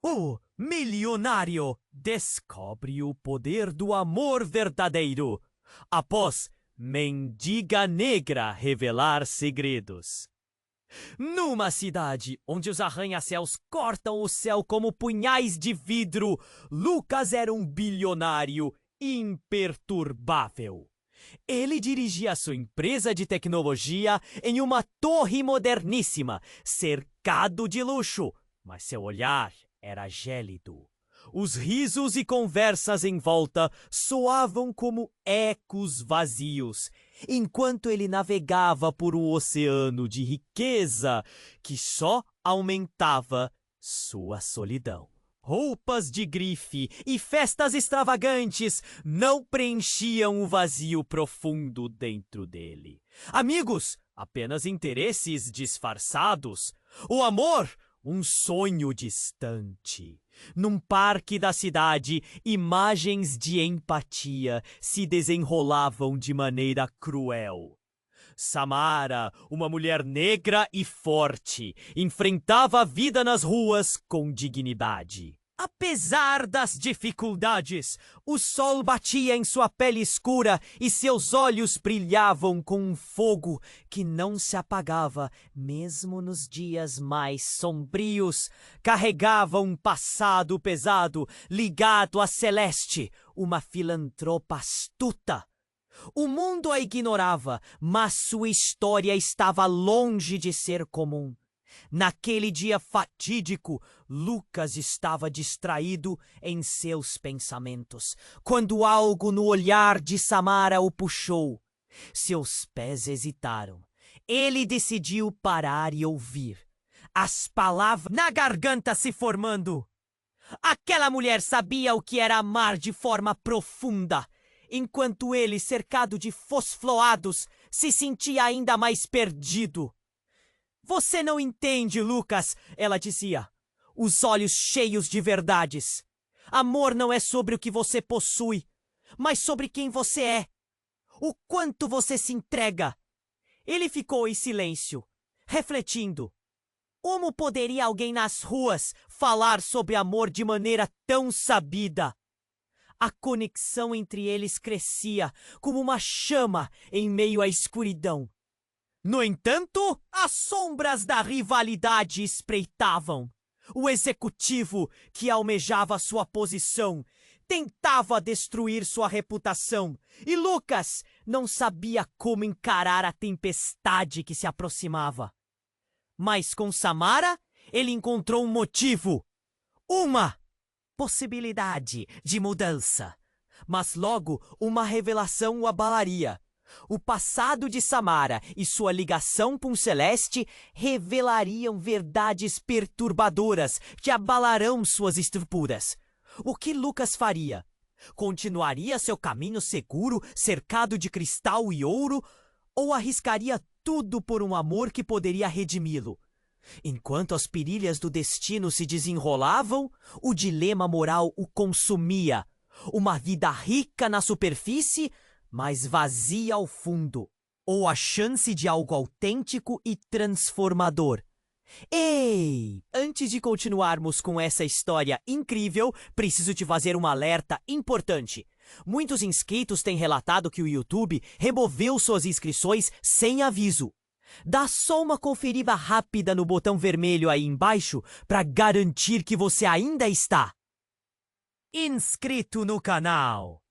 O milionário descobre o poder do amor verdadeiro após mendiga negra revelar segredos. Numa cidade onde os arranha-céus cortam o céu como punhais de vidro, Lucas era um bilionário imperturbável. Ele dirigia sua empresa de tecnologia em uma torre moderníssima, cercado de luxo, mas seu olhar era gélido. Os risos e conversas em volta soavam como ecos vazios, enquanto ele navegava por um oceano de riqueza que só aumentava sua solidão. Roupas de grife e festas extravagantes não preenchiam o vazio profundo dentro dele. Amigos, apenas interesses disfarçados. O amor, um sonho distante. Num parque da cidade, imagens de empatia se desenrolavam de maneira cruel. Samara, uma mulher negra e forte, enfrentava a vida nas ruas com dignidade. Apesar das dificuldades, o sol batia em sua pele escura e seus olhos brilhavam com um fogo que não se apagava, mesmo nos dias mais sombrios. Carregava um passado pesado, ligado a Celeste, uma filantropa astuta. O mundo a ignorava, mas sua história estava longe de ser comum. Naquele dia fatídico, Lucas estava distraído em seus pensamentos, quando algo no olhar de Samara o puxou. Seus pés hesitaram. Ele decidiu parar e ouvir. As palavras na garganta se formando. Aquela mulher sabia o que era amar de forma profunda, enquanto ele, cercado de fosfoados, se sentia ainda mais perdido. Você não entende, Lucas, ela dizia, os olhos cheios de verdades. Amor não é sobre o que você possui, mas sobre quem você é. O quanto você se entrega. Ele ficou em silêncio, refletindo. Como poderia alguém nas ruas falar sobre amor de maneira tão sabida? A conexão entre eles crescia como uma chama em meio à escuridão. No entanto, as sombras da rivalidade espreitavam. O executivo, que almejava sua posição, tentava destruir sua reputação, e Lucas não sabia como encarar a tempestade que se aproximava. Mas com Samara, ele encontrou um motivo, uma possibilidade de mudança. Mas logo uma revelação o abalaria. O passado de Samara e sua ligação com Celeste revelariam verdades perturbadoras que abalarão suas estruturas. O que Lucas faria? Continuaria seu caminho seguro, cercado de cristal e ouro, ou arriscaria tudo por um amor que poderia redimi-lo? Enquanto as perilhas do destino se desenrolavam, o dilema moral o consumia. Uma vida rica na superfície, mas vazia ao fundo, ou a chance de algo autêntico e transformador. Ei! Antes de continuarmos com essa história incrível, preciso te fazer um alerta importante. Muitos inscritos têm relatado que o YouTube removeu suas inscrições sem aviso. Dá só uma conferida rápida no botão vermelho aí embaixo para garantir que você ainda está inscrito no canal.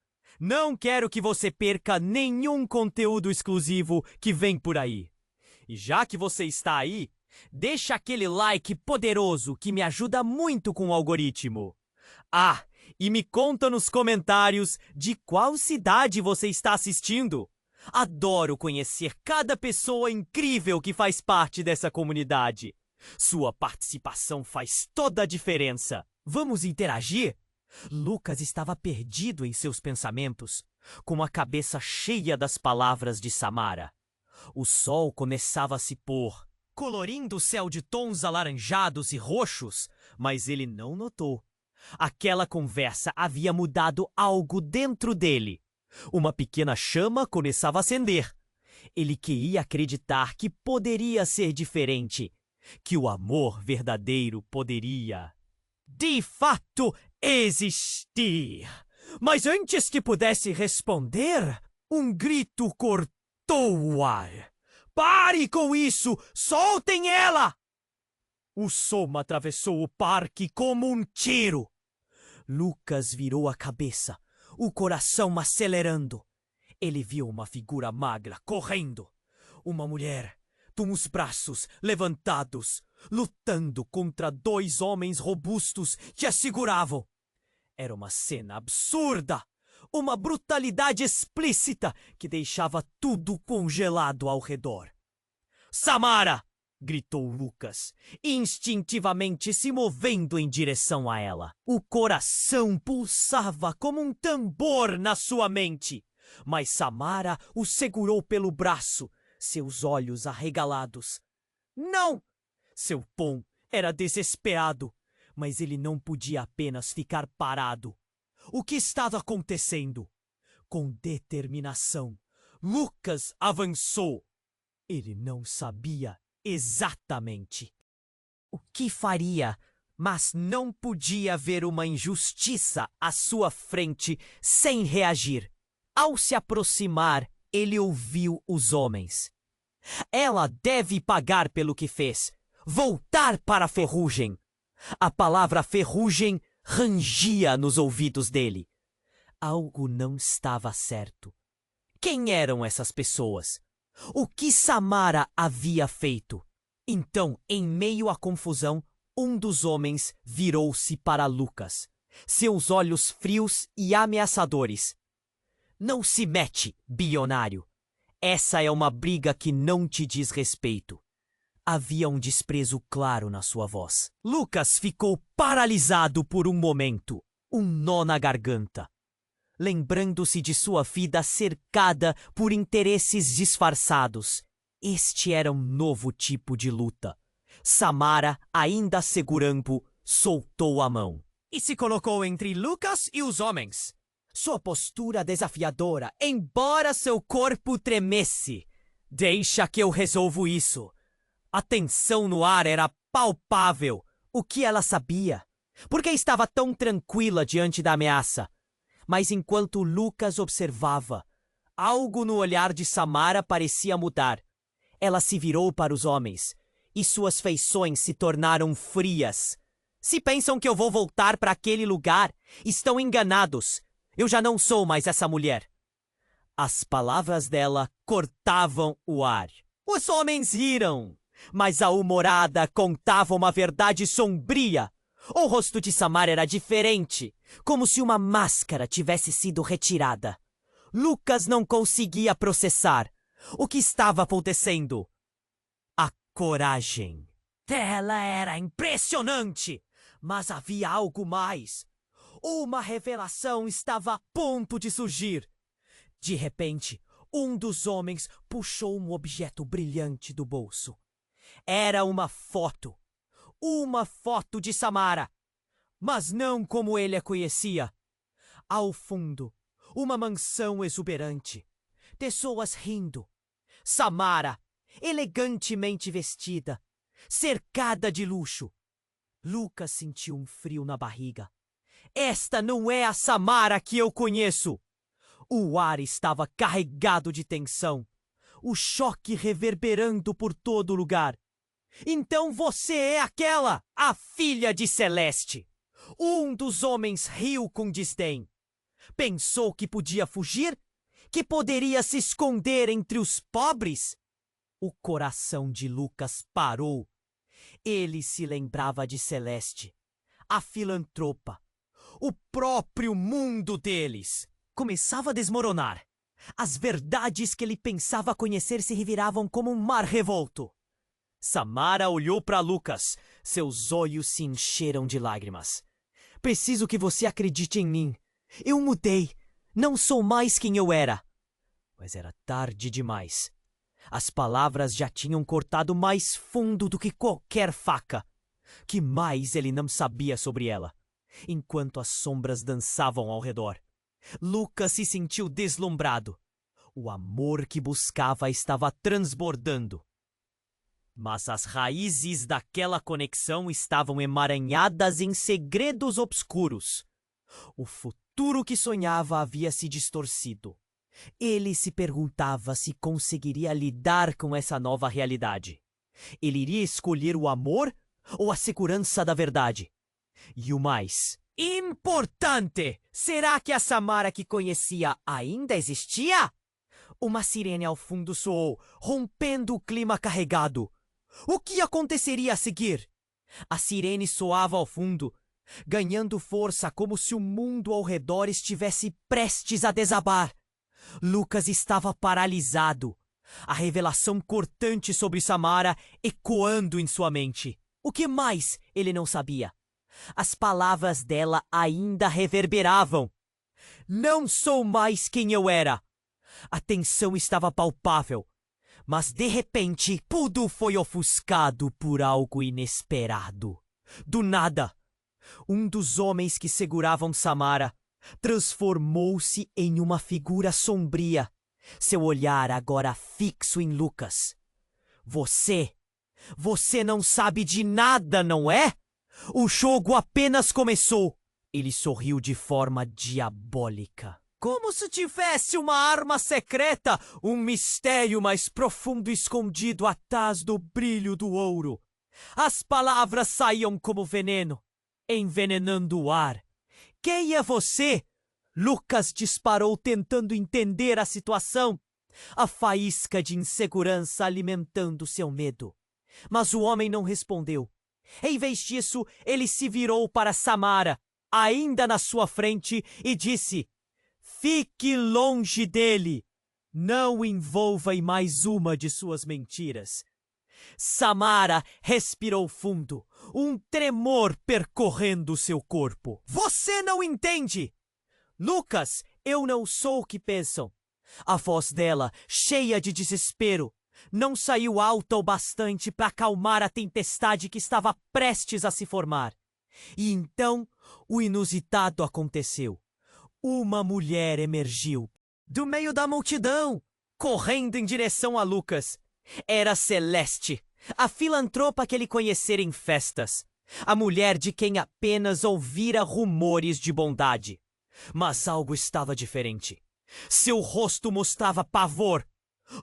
Não quero que você perca nenhum conteúdo exclusivo que vem por aí. E já que você está aí, deixa aquele like poderoso que me ajuda muito com o algoritmo. Ah, e me conta nos comentários de qual cidade você está assistindo. Adoro conhecer cada pessoa incrível que faz parte dessa comunidade. Sua participação faz toda a diferença. Vamos interagir? Lucas estava perdido em seus pensamentos, com a cabeça cheia das palavras de Samara. O sol começava a se pôr, colorindo o céu de tons alaranjados e roxos, mas ele não notou. Aquela conversa havia mudado algo dentro dele. Uma pequena chama começava a acender. Ele queria acreditar que poderia ser diferente, que o amor verdadeiro poderia De fato, existi. Mas antes que pudesse responder, um grito cortou o ar. Pare com isso! Soltem ela! O som atravessou o parque como um tiro. Lucas virou a cabeça, o coração acelerando. Ele viu uma figura magra correndo. Uma mulher, com os braços levantados, lutando contra 2 homens robustos que a seguravam. Era uma cena absurda, uma brutalidade explícita que deixava tudo congelado ao redor. Samara! Gritou Lucas, instintivamente se movendo em direção a ela. O coração pulsava como um tambor na sua mente. Mas Samara o segurou pelo braço, seus olhos arregalados. Não! Seu tom era desesperado, mas ele não podia apenas ficar parado. O que estava acontecendo? Com determinação, Lucas avançou. Ele não sabia exatamente o que faria, mas não podia ver uma injustiça à sua frente sem reagir. Ao se aproximar, ele ouviu os homens. Ela deve pagar pelo que fez. Voltar para a ferrugem. A palavra ferrugem rangia nos ouvidos dele. Algo não estava certo. Quem eram essas pessoas? O que Samara havia feito? Então, em meio à confusão, um dos homens virou-se para Lucas, seus olhos frios e ameaçadores. Não se mete, bilionário. Essa é uma briga que não te diz respeito. Havia um desprezo claro na sua voz. Lucas ficou paralisado por um momento, um nó na garganta. Lembrando-se de sua vida cercada por interesses disfarçados. Este era um novo tipo de luta. Samara, ainda segurando, soltou a mão e se colocou entre Lucas e os homens. Sua postura desafiadora, embora seu corpo tremesse. Deixa que eu resolvo isso. A tensão no ar era palpável. O que ela sabia? Por que estava tão tranquila diante da ameaça? Mas enquanto Lucas observava, algo no olhar de Samara parecia mudar. Ela se virou para os homens, e suas feições se tornaram frias. Se pensam que eu vou voltar para aquele lugar, estão enganados. Eu já não sou mais essa mulher. As palavras dela cortavam o ar. Os homens riram, mas a humorada contava uma verdade sombria. O rosto de Samara era diferente, como se uma máscara tivesse sido retirada. Lucas não conseguia processar o que estava acontecendo. A coragem dela era impressionante, mas havia algo mais. Uma revelação estava a ponto de surgir. De repente, um dos homens puxou um objeto brilhante do bolso. Era uma foto. Uma foto de Samara, mas não como ele a conhecia. Ao fundo, uma mansão exuberante, pessoas rindo. Samara, elegantemente vestida, cercada de luxo. Lucas sentiu um frio na barriga. Esta não é a Samara que eu conheço. O ar estava carregado de tensão, o choque reverberando por todo lugar. Então você é aquela, a filha de Celeste. Um dos homens riu com desdém. Pensou que podia fugir? Que poderia se esconder entre os pobres? O coração de Lucas parou. Ele se lembrava de Celeste, a filantropa. O próprio mundo deles começava a desmoronar. As verdades que ele pensava conhecer se reviravam como um mar revolto. Samara olhou para Lucas. Seus olhos se encheram de lágrimas. Preciso que você acredite em mim. Eu mudei. Não sou mais quem eu era. Mas era tarde demais. As palavras já tinham cortado mais fundo do que qualquer faca. Que mais ele não sabia sobre ela? Enquanto as sombras dançavam ao redor, Lucas se sentiu deslumbrado. O amor que buscava estava transbordando. Mas as raízes daquela conexão estavam emaranhadas em segredos obscuros. O futuro que sonhava havia se distorcido. Ele se perguntava se conseguiria lidar com essa nova realidade. Ele iria escolher o amor ou a segurança da verdade? E o mais importante, será que a Samara que conhecia ainda existia? Uma sirene ao fundo soou, rompendo o clima carregado. O que aconteceria a seguir? A sirene soava ao fundo, ganhando força como se o mundo ao redor estivesse prestes a desabar. Lucas estava paralisado, a revelação cortante sobre Samara ecoando em sua mente. O que mais ele não sabia? As palavras dela ainda reverberavam. Não sou mais quem eu era. A tensão estava palpável, mas de repente tudo foi ofuscado por algo inesperado. Do nada, um dos homens que seguravam Samara transformou-se em uma figura sombria, seu olhar agora fixo em Lucas. Você não sabe de nada, não é? O jogo apenas começou. Ele sorriu de forma diabólica. Como se tivesse uma arma secreta, um mistério mais profundo escondido atrás do brilho do ouro. As palavras saíam como veneno, envenenando o ar. Quem é você? Lucas disparou tentando entender a situação, a faísca de insegurança alimentando seu medo. Mas o homem não respondeu. Em vez disso, ele se virou para Samara, ainda na sua frente, e disse: fique longe dele. Não o envolva em mais uma de suas mentiras. Samara respirou fundo, um tremor percorrendo seu corpo. Você não entende! Lucas, eu não sou o que pensam. A voz dela, cheia de desespero, não saiu alta o bastante para acalmar a tempestade que estava prestes a se formar. E então, o inusitado aconteceu. Uma mulher emergiu do meio da multidão, correndo em direção a Lucas. Era Celeste, a filantropa que ele conhecera em festas. A mulher de quem apenas ouvira rumores de bondade. Mas algo estava diferente. Seu rosto mostrava pavor.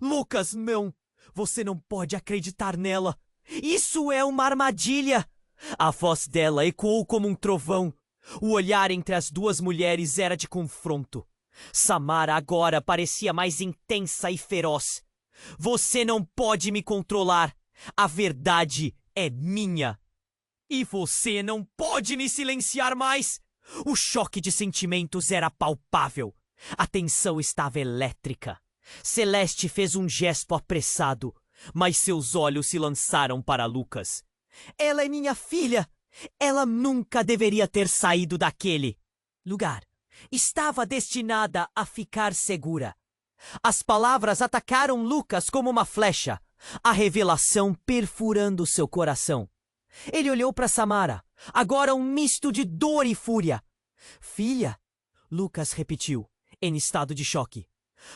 Lucas, não! Você não pode acreditar nela. Isso é uma armadilha! A voz dela ecoou como um trovão. O olhar entre as duas mulheres era de confronto. Samara agora parecia mais intensa e feroz. Você não pode me controlar. A verdade é minha. E você não pode me silenciar mais. O choque de sentimentos era palpável. A tensão estava elétrica. Celeste fez um gesto apressado, mas seus olhos se lançaram para Lucas. Ela é minha filha. Ela nunca deveria ter saído daquele lugar. Estava destinada a ficar segura. As palavras atacaram Lucas como uma flecha, a revelação perfurando seu coração. Ele olhou para Samara, agora um misto de dor e fúria. Filha? Lucas repetiu, em estado de choque.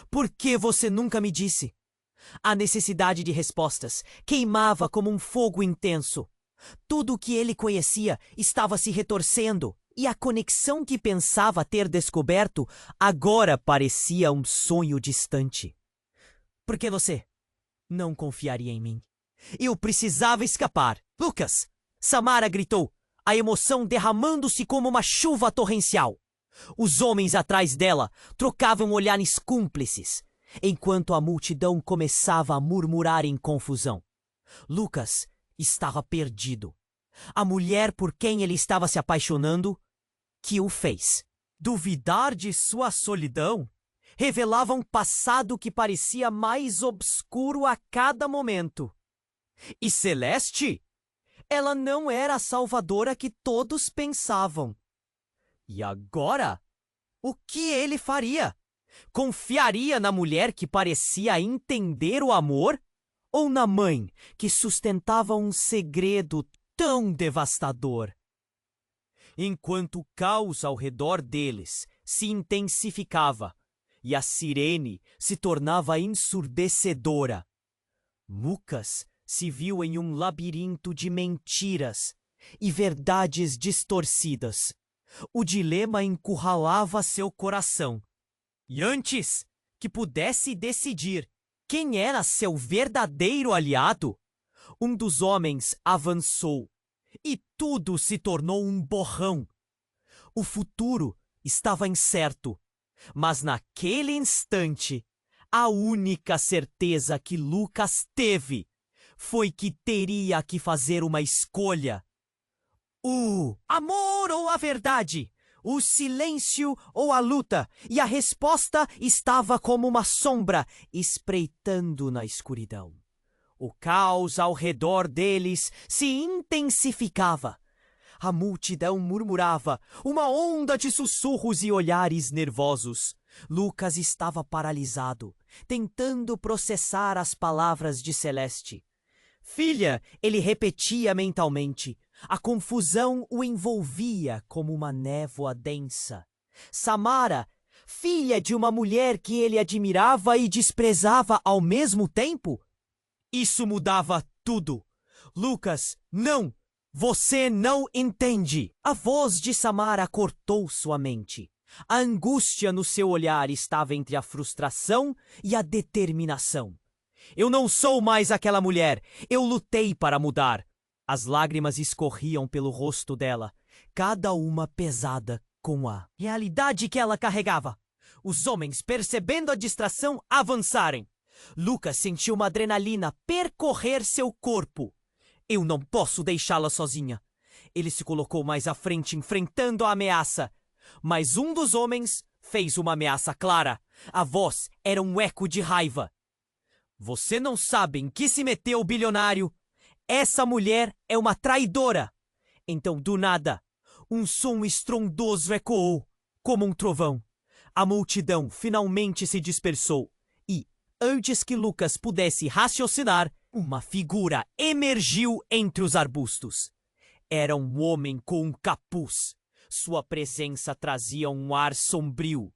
Por que você nunca me disse? A necessidade de respostas queimava como um fogo intenso. Tudo o que ele conhecia estava se retorcendo, e a conexão que pensava ter descoberto agora parecia um sonho distante. Por que você não confiaria em mim? Eu precisava escapar. Lucas! Samara gritou, a emoção derramando-se como uma chuva torrencial. Os homens atrás dela trocavam olhares cúmplices, enquanto a multidão começava a murmurar em confusão. Lucas estava perdido. A mulher por quem ele estava se apaixonando, que o fez. Duvidar de sua solidão revelava um passado que parecia mais obscuro a cada momento. E Celeste? Ela não era a salvadora que todos pensavam. E agora? O que ele faria? Confiaria na mulher que parecia entender o amor? Ou na mãe que sustentava um segredo tão devastador? Enquanto o caos ao redor deles se intensificava e a sirene se tornava ensurdecedora, Lucas se viu em um labirinto de mentiras e verdades distorcidas. O dilema encurralava seu coração. E antes que pudesse decidir quem era seu verdadeiro aliado, um dos homens avançou e tudo se tornou um borrão. O futuro estava incerto, mas naquele instante, a única certeza que Lucas teve foi que teria que fazer uma escolha. O amor ou a verdade? O silêncio ou a luta? E a resposta estava como uma sombra espreitando na escuridão. O caos ao redor deles se intensificava. A multidão murmurava, uma onda de sussurros e olhares nervosos. Lucas estava paralisado, tentando processar as palavras de Celeste. Filha, ele repetia mentalmente. A confusão o envolvia como uma névoa densa. Samara, filha de uma mulher que ele admirava e desprezava ao mesmo tempo? Isso mudava tudo. Lucas, não! Você não entende! A voz de Samara cortou sua mente. A angústia no seu olhar estava entre a frustração e a determinação. Eu não sou mais aquela mulher. Eu lutei para mudar. As lágrimas escorriam pelo rosto dela, cada uma pesada com a realidade que ela carregava. Os homens, percebendo a distração, avançarem. Lucas sentiu uma adrenalina percorrer seu corpo. Eu não posso deixá-la sozinha. Ele se colocou mais à frente, enfrentando a ameaça. Mas um dos homens fez uma ameaça clara. A voz era um eco de raiva. Você não sabe em que se meteu, bilionário? Essa mulher é uma traidora. Então, do nada, um som estrondoso ecoou, como um trovão. A multidão finalmente se dispersou e, antes que Lucas pudesse raciocinar, uma figura emergiu entre os arbustos. Era um homem com um capuz. Sua presença trazia um ar sombrio.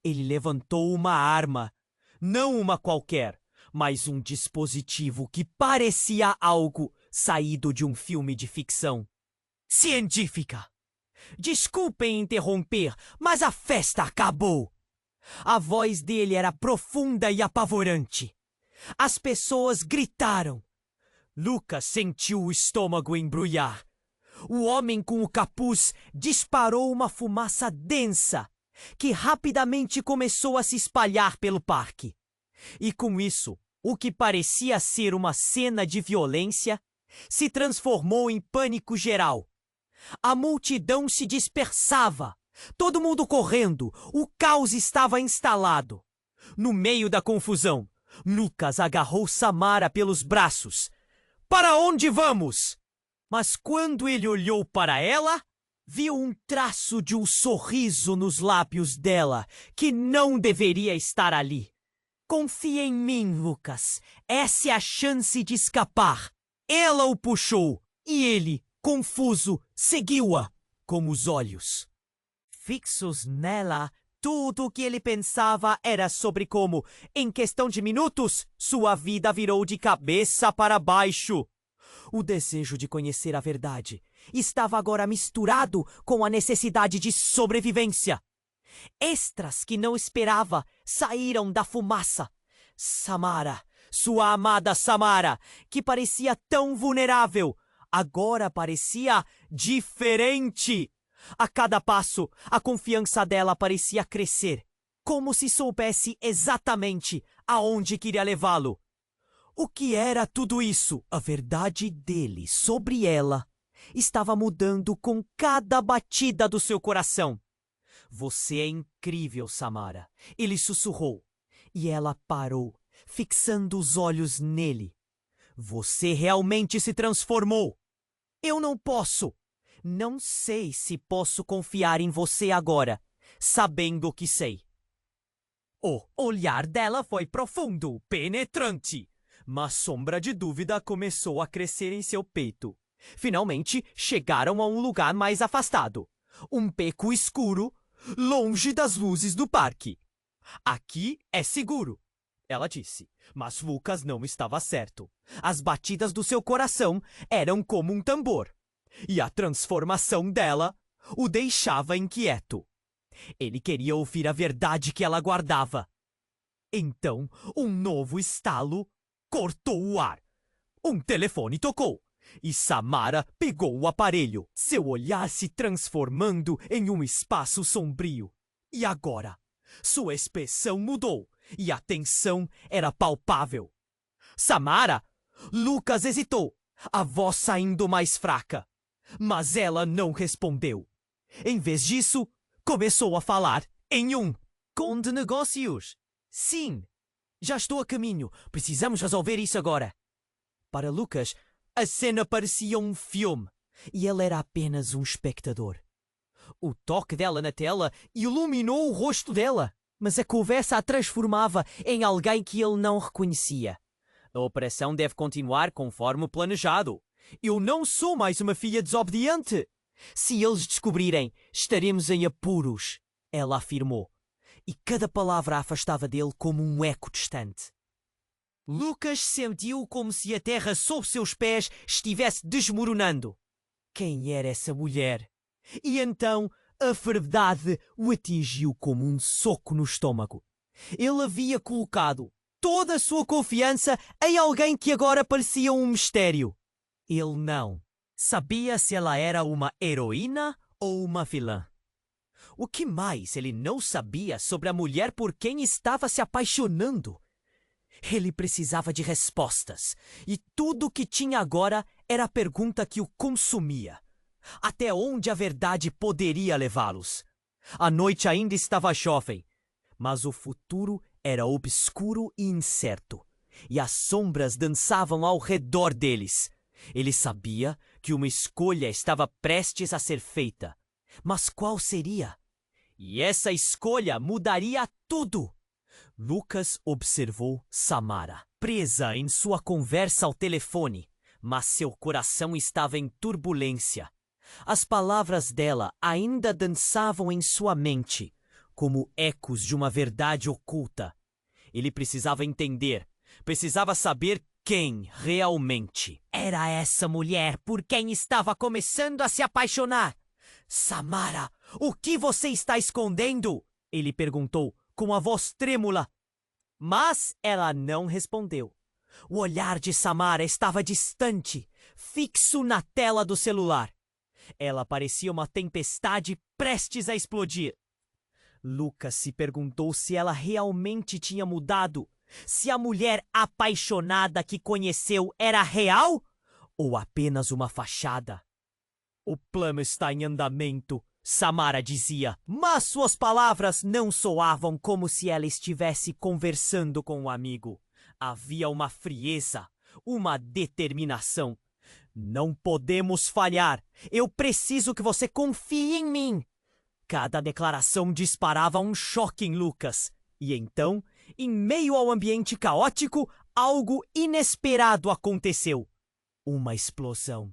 Ele levantou uma arma, não uma qualquer, mas um dispositivo que parecia algo saído de um filme de ficção científica. Desculpem interromper, mas a festa acabou. A voz dele era profunda e apavorante. As pessoas gritaram. Lucas sentiu o estômago embrulhar. O homem com o capuz disparou uma fumaça densa que rapidamente começou a se espalhar pelo parque. E com isso, o que parecia ser uma cena de violência se transformou em pânico geral. A multidão se dispersava, todo mundo correndo, o caos estava instalado. No meio da confusão, Lucas agarrou Samara pelos braços. Para onde vamos? Mas quando ele olhou para ela, viu um traço de um sorriso nos lábios dela que não deveria estar ali. Confia em mim, Lucas. Essa é a chance de escapar. Ela o puxou e ele, confuso, seguiu-a com os olhos fixos nela. Tudo o que ele pensava era sobre como, em questão de minutos, sua vida virou de cabeça para baixo. O desejo de conhecer a verdade estava agora misturado com a necessidade de sobrevivência. Extras que não esperava saíram da fumaça. Samara, sua amada Samara, que parecia tão vulnerável, agora parecia diferente. A cada passo, a confiança dela parecia crescer, como se soubesse exatamente aonde queria levá-lo. O que era tudo isso? A verdade dele sobre ela estava mudando com cada batida do seu coração. Você é incrível, Samara, ele sussurrou, e ela parou, fixando os olhos nele. Você realmente se transformou. Eu não posso. Não sei se posso confiar em você agora, sabendo o que sei. O olhar dela foi profundo, penetrante. Uma sombra de dúvida começou a crescer em seu peito. Finalmente, chegaram a um lugar mais afastado. Um beco escuro, longe das luzes do parque. Aqui é seguro. ela disse, mas Lucas não estava certo. As batidas do seu coração eram como um tambor, e a transformação dela o deixava inquieto. Ele queria ouvir a verdade que ela guardava. Então, um novo estalo cortou o ar. Um telefone tocou, e Samara pegou o aparelho, seu olhar se transformando em um espaço sombrio. E agora, sua expressão mudou, e a tensão era palpável. Samara! Lucas hesitou, a voz saindo mais fraca. Mas ela não respondeu. Em vez disso, começou a falar em um com de negócios. Sim, já estou a caminho. Precisamos resolver isso agora. Para Lucas, a cena parecia um filme e ele era apenas um espectador. O toque dela na tela iluminou o rosto dela, mas a conversa a transformava em alguém que ele não reconhecia. A operação deve continuar conforme planejado. Eu não sou mais uma filha desobediente. Se eles descobrirem, estaremos em apuros, ela afirmou. E cada palavra a afastava dele como um eco distante. Lucas sentiu como se a terra sob seus pés estivesse desmoronando. Quem era essa mulher? E então a verdade o atingiu como um soco no estômago. Ele havia colocado toda a sua confiança em alguém que agora parecia um mistério. Ele não sabia se ela era uma heroína ou uma vilã. O que mais ele não sabia sobre a mulher por quem estava se apaixonando? Ele precisava de respostas, e tudo o que tinha agora era a pergunta que o consumia. Até onde a verdade poderia levá-los? A noite ainda estava jovem, mas o futuro era obscuro e incerto, e as sombras dançavam ao redor deles. Ele sabia que uma escolha estava prestes a ser feita, mas qual seria? E essa escolha mudaria tudo. Lucas observou Samara, presa em sua conversa ao telefone, mas seu coração estava em turbulência. As palavras dela ainda dançavam em sua mente, como ecos de uma verdade oculta. Ele precisava entender, precisava saber quem realmente era essa mulher por quem estava começando a se apaixonar. Samara, o que você está escondendo? Ele perguntou com a voz trêmula. Mas ela não respondeu. O olhar de Samara estava distante, fixo na tela do celular. Ela parecia uma tempestade prestes a explodir. Lucas se perguntou se ela realmente tinha mudado, se a mulher apaixonada que conheceu era real ou apenas uma fachada. O plano está em andamento, Samara dizia, mas suas palavras não soavam como se ela estivesse conversando com um amigo. Havia uma frieza, uma determinação. Não podemos falhar. Eu preciso que você confie em mim. Cada declaração disparava um choque em Lucas. E então, em meio ao ambiente caótico, algo inesperado aconteceu. Uma explosão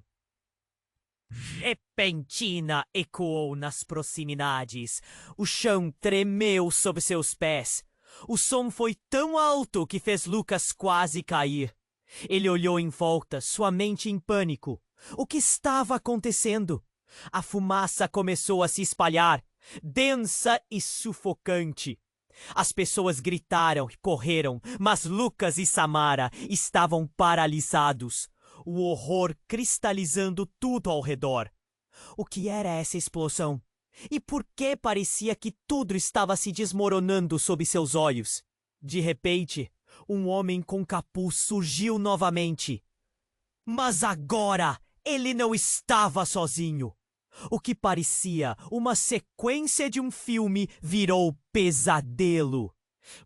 repentina ecoou nas proximidades. O chão tremeu sob seus pés. O som foi tão alto que fez Lucas quase cair. Ele olhou em volta, sua mente em pânico. O que estava acontecendo? A fumaça começou a se espalhar, densa e sufocante. As pessoas gritaram e correram, mas Lucas e Samara estavam paralisados, o horror cristalizando tudo ao redor. O que era essa explosão? E por que parecia que tudo estava se desmoronando sob seus olhos? De repente, um homem com capuz surgiu novamente. Mas agora ele não estava sozinho. O que parecia uma sequência de um filme virou pesadelo.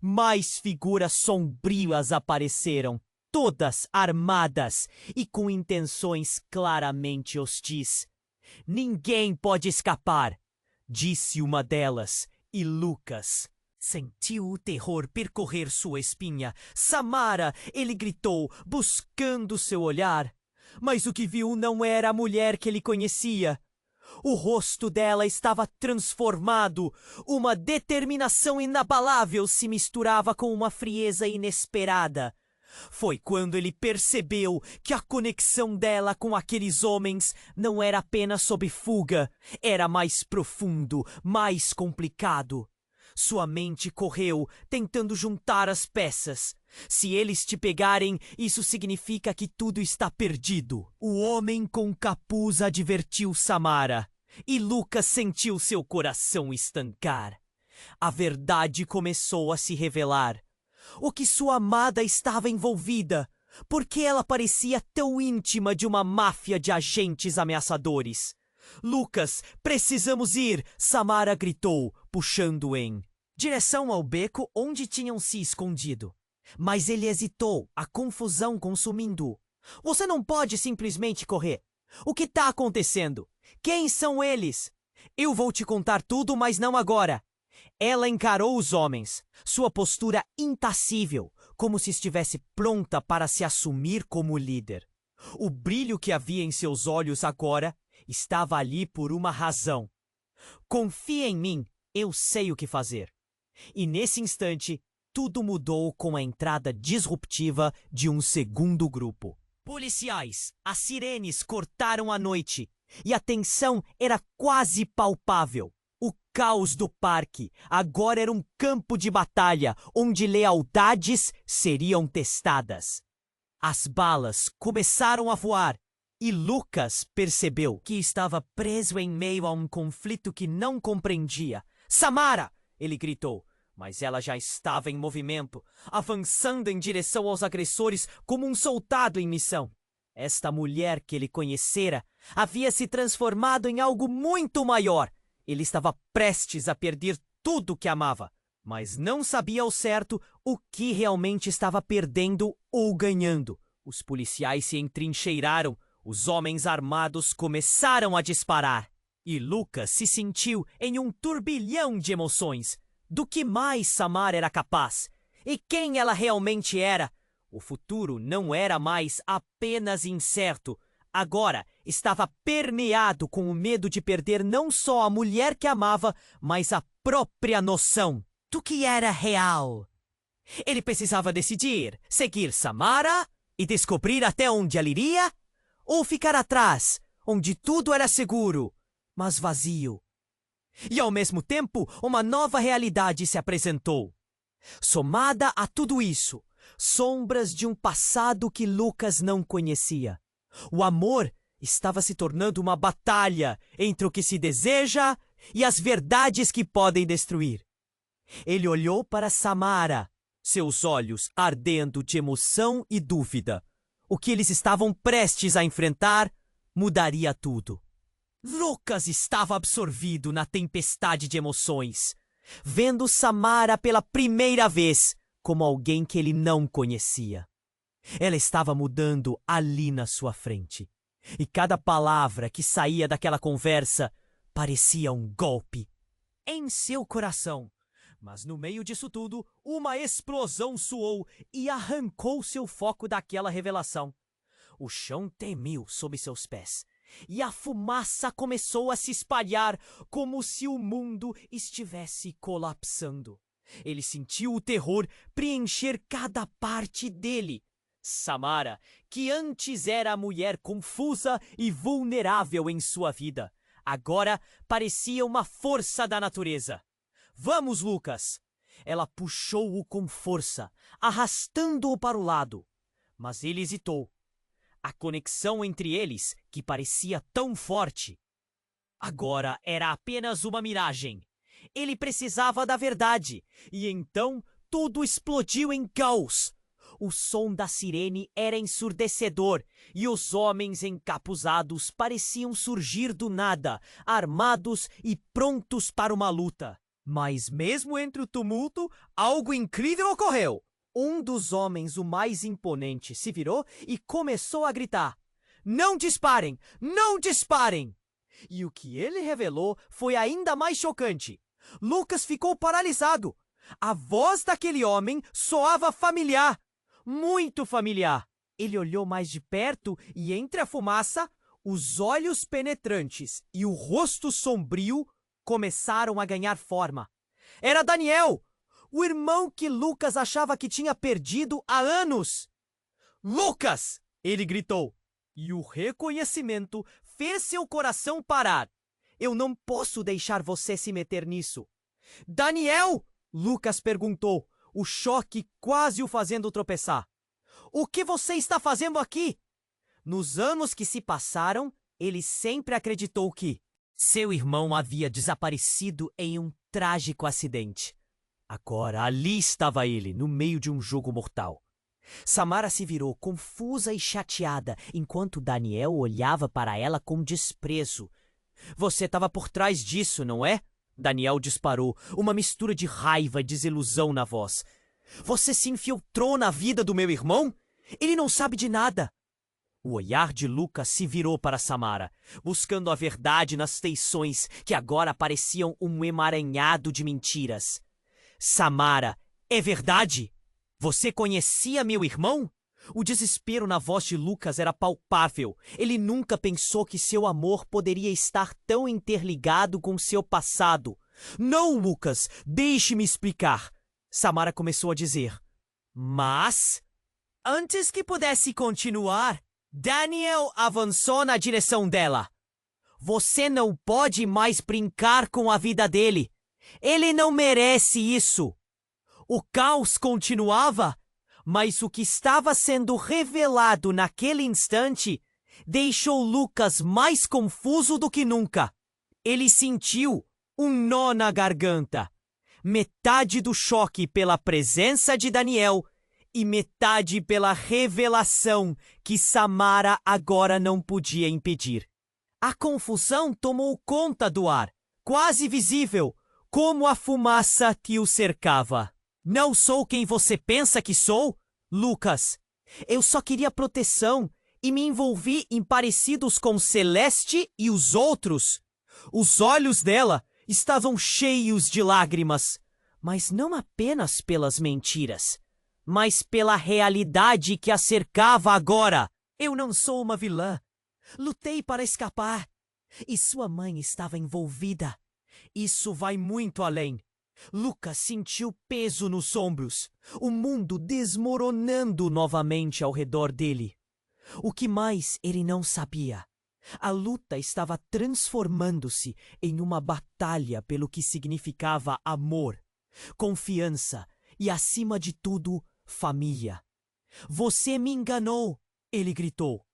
Mais figuras sombrias apareceram, todas armadas e com intenções claramente hostis. Ninguém pode escapar, disse uma delas, e Lucas sentiu o terror percorrer sua espinha. Samara, ele gritou, buscando seu olhar. Mas o que viu não era a mulher que ele conhecia. O rosto dela estava transformado. Uma determinação inabalável se misturava com uma frieza inesperada. Foi quando ele percebeu que a conexão dela com aqueles homens não era apenas sob fuga, era mais profundo, mais complicado. Sua mente correu, tentando juntar as peças. Se eles te pegarem, isso significa que tudo está perdido. O homem com capuz advertiu Samara, e Lucas sentiu seu coração estancar. A verdade começou a se revelar. O que sua amada estava envolvida? Por que ela parecia tão íntima de uma máfia de agentes ameaçadores? Lucas, precisamos ir! Samara gritou, puxando-o em direção ao beco onde tinham se escondido. Mas ele hesitou, a confusão consumindo-o. Você não pode simplesmente correr. O que está acontecendo? Quem são eles? Eu vou te contar tudo, mas não agora. Ela encarou os homens, sua postura impassível, como se estivesse pronta para se assumir como líder. O brilho que havia em seus olhos agora estava ali por uma razão. Confia em mim, eu sei o que fazer. E nesse instante, tudo mudou com a entrada disruptiva de um segundo grupo. Policiais, as sirenes cortaram a noite e a tensão era quase palpável. O caos do parque agora era um campo de batalha onde lealdades seriam testadas. As balas começaram a voar e Lucas percebeu que estava preso em meio a um conflito que não compreendia. Samara! Ele gritou, mas ela já estava em movimento, avançando em direção aos agressores como um soldado em missão. Esta mulher que ele conhecera havia se transformado em algo muito maior. Ele estava prestes a perder tudo que amava, mas não sabia ao certo o que realmente estava perdendo ou ganhando. Os policiais se entrincheiraram, os homens armados começaram a disparar. E Lucas se sentiu em um turbilhão de emoções. Do que mais Samara era capaz? E quem ela realmente era? O futuro não era mais apenas incerto. Agora estava permeado com o medo de perder não só a mulher que amava, mas a própria noção do que era real. Ele precisava decidir: seguir Samara e descobrir até onde ela iria, ou ficar atrás, onde tudo era seguro, mas vazio. E ao mesmo tempo, uma nova realidade se apresentou. Somada a tudo isso, sombras de um passado que Lucas não conhecia. O amor estava se tornando uma batalha entre o que se deseja e as verdades que podem destruir. Ele olhou para Samara, seus olhos ardendo de emoção e dúvida. O que eles estavam prestes a enfrentar mudaria tudo. Lucas estava absorvido na tempestade de emoções, vendo Samara pela primeira vez como alguém que ele não conhecia. Ela estava mudando ali na sua frente, e cada palavra que saía daquela conversa parecia um golpe em seu coração. Mas no meio disso tudo, uma explosão soou e arrancou seu foco daquela revelação. O chão tremeu sob seus pés, e a fumaça começou a se espalhar como se o mundo estivesse colapsando. Ele sentiu o terror preencher cada parte dele. Samara, que antes era a mulher confusa e vulnerável em sua vida, agora parecia uma força da natureza. Vamos, Lucas! Ela puxou-o com força, arrastando-o para o lado. Mas ele hesitou. A conexão entre eles, que parecia tão forte, agora era apenas uma miragem. Ele precisava da verdade, e então tudo explodiu em caos. O som da sirene era ensurdecedor, e os homens encapuzados pareciam surgir do nada, armados e prontos para uma luta. Mas mesmo entre o tumulto, algo incrível ocorreu. Um dos homens, o mais imponente, se virou e começou a gritar: "Não disparem! Não disparem!" E o que ele revelou foi ainda mais chocante. Lucas ficou paralisado. A voz daquele homem soava familiar, muito familiar. Ele olhou mais de perto e entre a fumaça, Os olhos penetrantes e o rosto sombrio começaram a ganhar forma. Era Daniel, o irmão que Lucas achava que tinha perdido há anos. Lucas! Ele gritou. E o reconhecimento fez seu coração parar. Eu não posso deixar você se meter nisso. Daniel! Lucas perguntou, o choque quase o fazendo tropeçar. O que você está fazendo aqui? Nos anos que se passaram, ele sempre acreditou que seu irmão havia desaparecido em um trágico acidente. Agora ali estava ele, no meio de um jogo mortal. Samara se virou confusa e chateada, enquanto Daniel olhava para ela com desprezo. Você estava por trás disso, não é? Daniel disparou, uma mistura de raiva e desilusão na voz. Você se infiltrou na vida do meu irmão? Ele não sabe de nada. O olhar de Lucas se virou para Samara, buscando a verdade nas feições que agora pareciam um emaranhado de mentiras. Samara, é verdade? Você conhecia meu irmão? O desespero na voz de Lucas era palpável. Ele nunca pensou que seu amor poderia estar tão interligado com seu passado. Não, Lucas, deixe-me explicar. Samara começou a dizer. Mas, antes que pudesse continuar, Daniel avançou na direção dela. Você não pode mais brincar com a vida dele. Ele não merece isso. O caos continuava, mas o que estava sendo revelado naquele instante deixou Lucas mais confuso do que nunca. Ele sentiu um nó na garganta, metade do choque pela presença de Daniel e metade pela revelação que Samara agora não podia impedir. A confusão tomou conta do ar, quase visível, como a fumaça que o cercava. Não sou quem você pensa que sou, Lucas. Eu só queria proteção e me envolvi em parecidos com Celeste e os outros. Os olhos dela estavam cheios de lágrimas, mas não apenas pelas mentiras, mas pela realidade que a cercava agora. Eu não sou uma vilã. Lutei para escapar. E sua mãe estava envolvida. Isso vai muito além. Lucas sentiu peso nos ombros, o mundo desmoronando novamente ao redor dele. O que mais ele não sabia? A luta estava transformando-se em uma batalha pelo que significava amor, confiança e, acima de tudo, família. Você me enganou, ele gritou,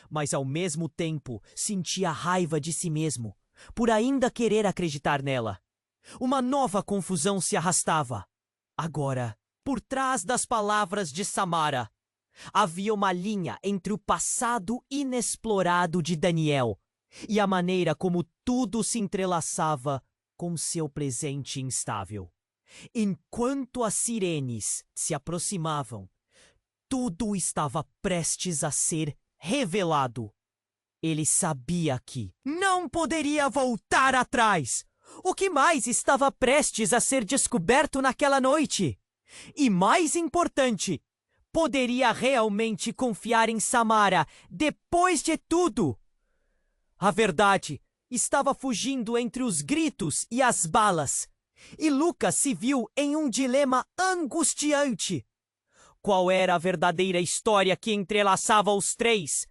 mas ao mesmo tempo sentia raiva de si mesmo, por ainda querer acreditar nela. Uma nova confusão se arrastava. Agora, por trás das palavras de Samara, havia uma linha entre o passado inexplorado de Daniel e a maneira como tudo se entrelaçava com seu presente instável. Enquanto as sirenes se aproximavam, tudo estava prestes a ser revelado. Ele sabia que não poderia voltar atrás. O que mais estava prestes a ser descoberto naquela noite? E mais importante, poderia realmente confiar em Samara depois de tudo? A verdade estava fugindo entre os gritos e as balas, e Lucas se viu em um dilema angustiante. Qual era a verdadeira história que entrelaçava os três?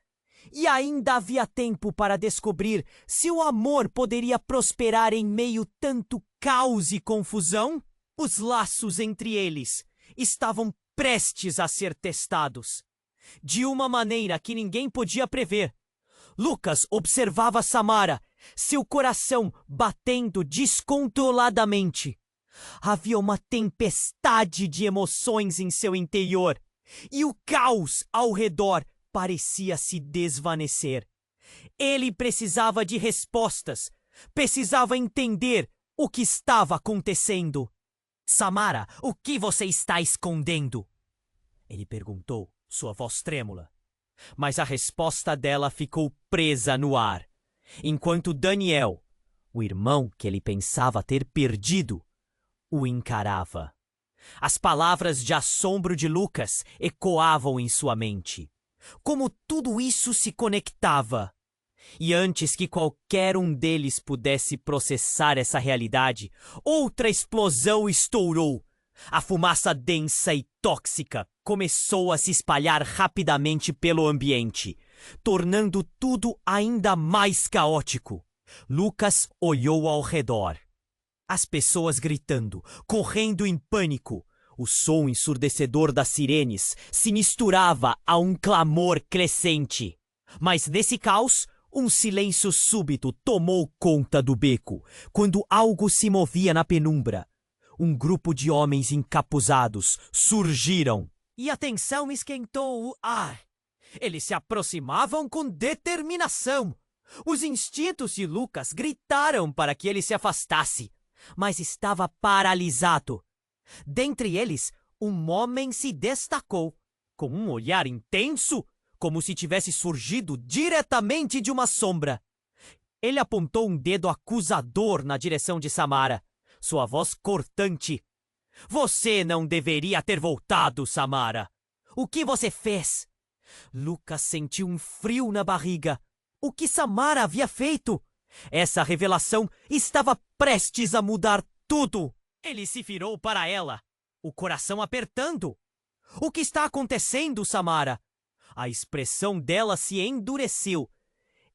E ainda havia tempo para descobrir se o amor poderia prosperar em meio tanto caos e confusão. Os laços entre eles estavam prestes a ser testados, de uma maneira que ninguém podia prever. Lucas observava Samara, seu coração batendo descontroladamente. Havia uma tempestade de emoções em seu interior, e o caos ao redor parecia se desvanecer. Ele precisava de respostas, precisava entender o que estava acontecendo. Samara, o que você está escondendo? Ele perguntou, sua voz trêmula. Mas a resposta dela ficou presa no ar, enquanto Daniel, o irmão que ele pensava ter perdido, o encarava. As palavras de assombro de Lucas ecoavam em sua mente. Como tudo isso se conectava? E antes que qualquer um deles pudesse processar essa realidade, outra explosão estourou. A fumaça densa e tóxica começou a se espalhar rapidamente pelo ambiente, tornando tudo ainda mais caótico. Lucas olhou ao redor. As pessoas gritando, correndo em pânico. O som ensurdecedor das sirenes se misturava a um clamor crescente. Mas nesse caos, um silêncio súbito tomou conta do beco, quando algo se movia na penumbra. Um grupo de homens encapuzados surgiram. E a tensão esquentou o ar. Eles se aproximavam com determinação. Os instintos de Lucas gritaram para que ele se afastasse, mas estava paralisado. Dentre eles, um homem se destacou, com um olhar intenso, como se tivesse surgido diretamente de uma sombra. Ele apontou um dedo acusador na direção de Samara, sua voz cortante. Você não deveria ter voltado, Samara. O que você fez? Lucas sentiu um frio na barriga. O que Samara havia feito? Essa revelação estava prestes a mudar tudo. Ele se virou para ela, o coração apertando. O que está acontecendo, Samara? A expressão dela se endureceu.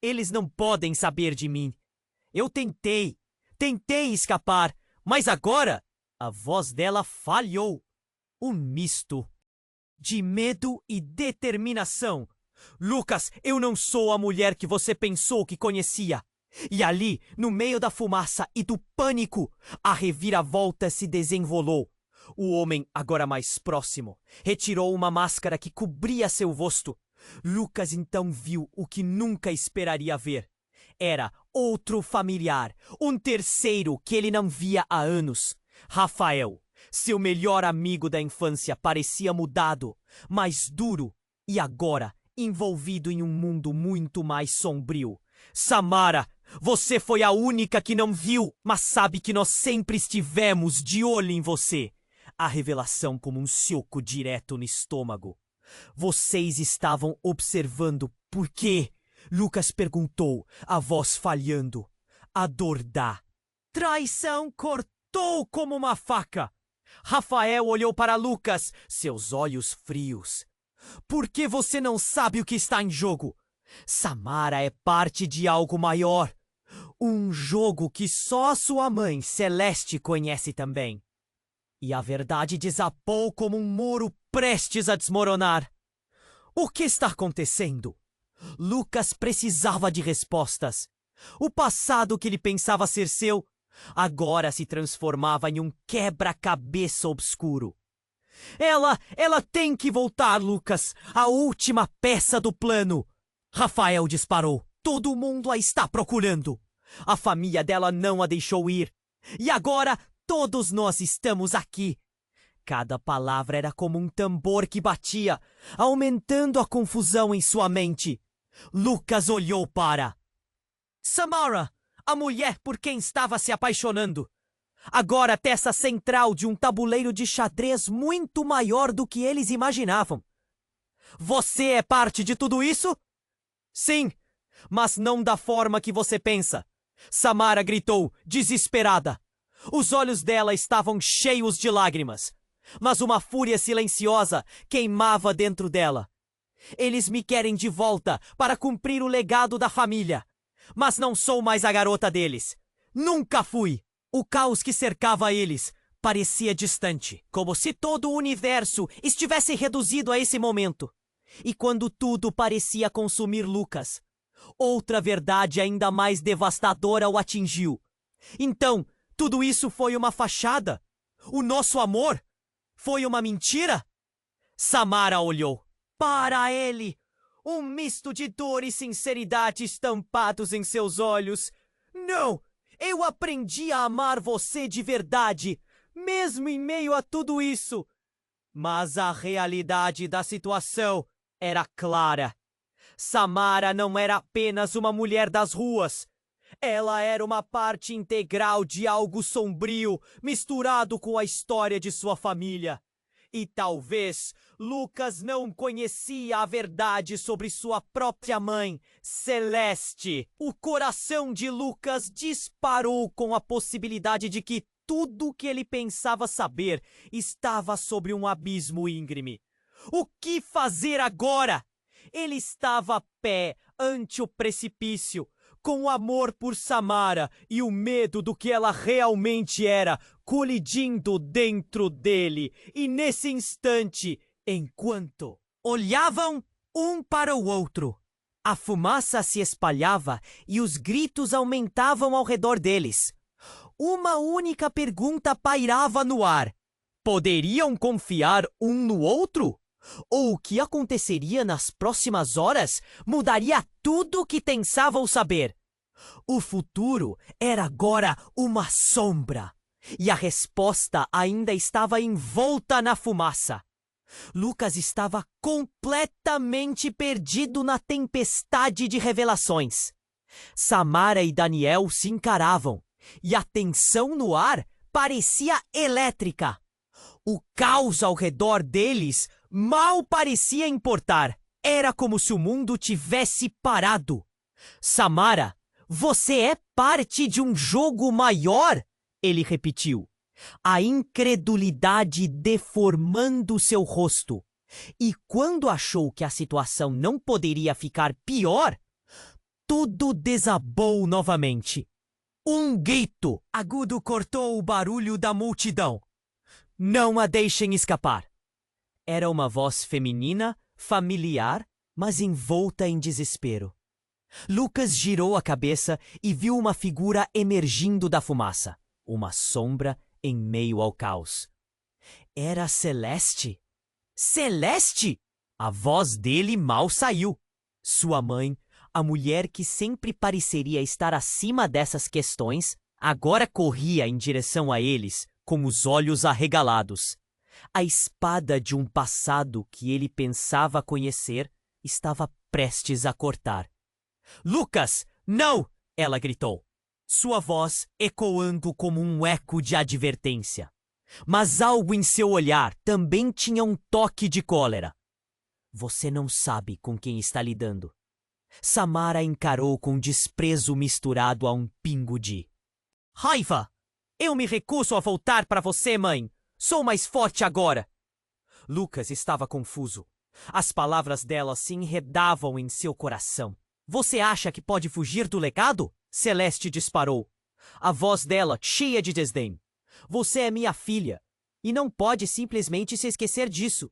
Eles não podem saber de mim. Eu tentei escapar, mas agora a voz dela falhou. Um misto de medo e determinação. Lucas, eu não sou a mulher que você pensou que conhecia. E ali, no meio da fumaça e do pânico, a reviravolta se desenrolou. O homem, agora mais próximo, retirou uma máscara que cobria seu rosto. Lucas então viu o que nunca esperaria ver. Era outro familiar, um terceiro que ele não via há anos. Rafael, seu melhor amigo da infância, parecia mudado, mais duro e agora envolvido em um mundo muito mais sombrio. Samara, você foi a única que não viu, mas sabe que nós sempre estivemos de olho em você. A revelação como um soco direto no estômago. Vocês estavam observando por quê? Lucas perguntou, a voz falhando. A dor da traição cortou como uma faca. Rafael olhou para Lucas, seus olhos frios. Por que você não sabe o que está em jogo? Samara é parte de algo maior. Um jogo que só sua mãe, Celeste, conhece também. E a verdade desabou como um muro prestes a desmoronar. O que está acontecendo? Lucas precisava de respostas. O passado que ele pensava ser seu, agora se transformava em um quebra-cabeça obscuro. Ela tem que voltar, Lucas. A última peça do plano. Rafael disparou. Todo mundo a está procurando. A família dela não a deixou ir. E agora todos nós estamos aqui. Cada palavra era como um tambor que batia, aumentando a confusão em sua mente. Lucas olhou para Samara, a mulher por quem estava se apaixonando. Agora peça central de um tabuleiro de xadrez muito maior do que eles imaginavam. Você é parte de tudo isso? Sim, mas não da forma que você pensa. Samara gritou, desesperada. Os olhos dela estavam cheios de lágrimas, mas uma fúria silenciosa queimava dentro dela. Eles me querem de volta para cumprir o legado da família, mas não sou mais a garota deles. Nunca fui. O caos que cercava eles parecia distante, como se todo o universo estivesse reduzido a esse momento. E quando tudo parecia consumir Lucas, outra verdade ainda mais devastadora o atingiu. Então, tudo isso foi uma fachada? O nosso amor foi uma mentira? Samara olhou. Para ele, um misto de dor e sinceridade estampados em seus olhos. Não! Eu aprendi a amar você de verdade, mesmo em meio a tudo isso. Mas a realidade da situação era clara. Samara não era apenas uma mulher das ruas. Ela era uma parte integral de algo sombrio, misturado com a história de sua família. E talvez Lucas não conhecia a verdade sobre sua própria mãe, Celeste. O coração de Lucas disparou com a possibilidade de que tudo o que ele pensava saber estava sobre um abismo íngreme. O que fazer agora? Ele estava a pé ante o precipício, com o amor por Samara e o medo do que ela realmente era colidindo dentro dele. E nesse instante, enquanto olhavam um para o outro, a fumaça se espalhava e os gritos aumentavam ao redor deles. Uma única pergunta pairava no ar: poderiam confiar um no outro? Ou o que aconteceria nas próximas horas mudaria tudo o que pensavam saber. O futuro era agora uma sombra, e a resposta ainda estava envolta na fumaça. Lucas estava completamente perdido na tempestade de revelações. Samara e Daniel se encaravam, e a tensão no ar parecia elétrica. O caos ao redor deles mal parecia importar. Era como se o mundo tivesse parado. Samara, você é parte de um jogo maior? Ele repetiu, a incredulidade deformando seu rosto. E quando achou que a situação não poderia ficar pior, tudo desabou novamente. Um grito agudo cortou o barulho da multidão. Não a deixem escapar. Era uma voz feminina, familiar, mas envolta em desespero. Lucas girou a cabeça e viu uma figura emergindo da fumaça, uma sombra em meio ao caos. Era Celeste. Celeste! A voz dele mal saiu. Sua mãe, a mulher que sempre pareceria estar acima dessas questões, agora corria em direção a eles, com os olhos arregalados. A espada de um passado que ele pensava conhecer estava prestes a cortar. Lucas, não! Ela gritou, sua voz ecoando como um eco de advertência. Mas algo em seu olhar também tinha um toque de cólera. Você não sabe com quem está lidando. Samara encarou com desprezo misturado a um pingo de raiva. Eu me recuso a voltar para você, mãe. Sou mais forte agora. Lucas estava confuso. As palavras dela se enredavam em seu coração. Você acha que pode fugir do legado? Celeste disparou. A voz dela cheia de desdém. Você é minha filha e não pode simplesmente se esquecer disso.